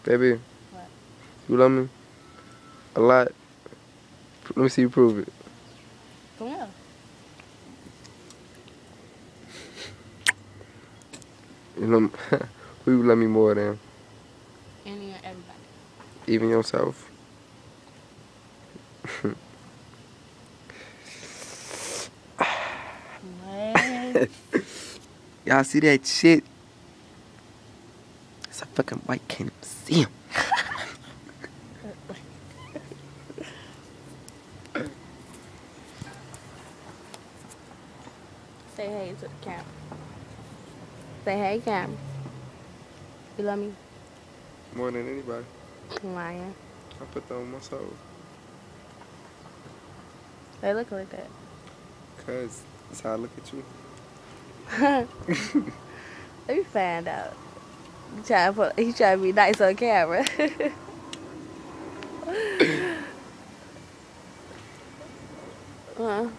Baby, What? you love me? A lot. Let me see you prove it. Come on. You know, who you love me more than? Any and everybody. Even yourself? What? Y'all see that shit? It's a fucking white, can't even see him. Say hey to the camera. Say hey, camera. You love me? More than anybody. I'm lying. I put that on my soul. They look like that. Cause that's how I look at you. Let me find out. He trying to be nice on camera. Uh,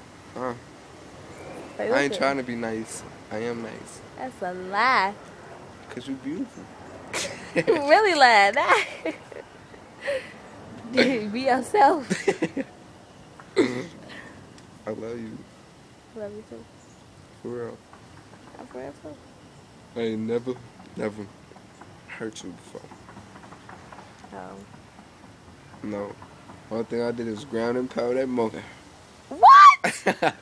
I ain't trying to be nice. I am nice. That's a lie. Cause you beautiful. Really lying. Be yourself. I love you. Love you too. For real. I'm for real too. I ain't never hurt you before. Oh. No. One thing I did is ground and pound that mocha. What?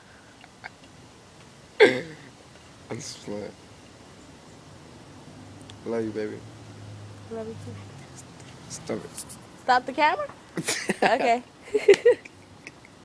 I'm slut. I love you, baby. Love you too. Stop it. Stop the camera? Okay.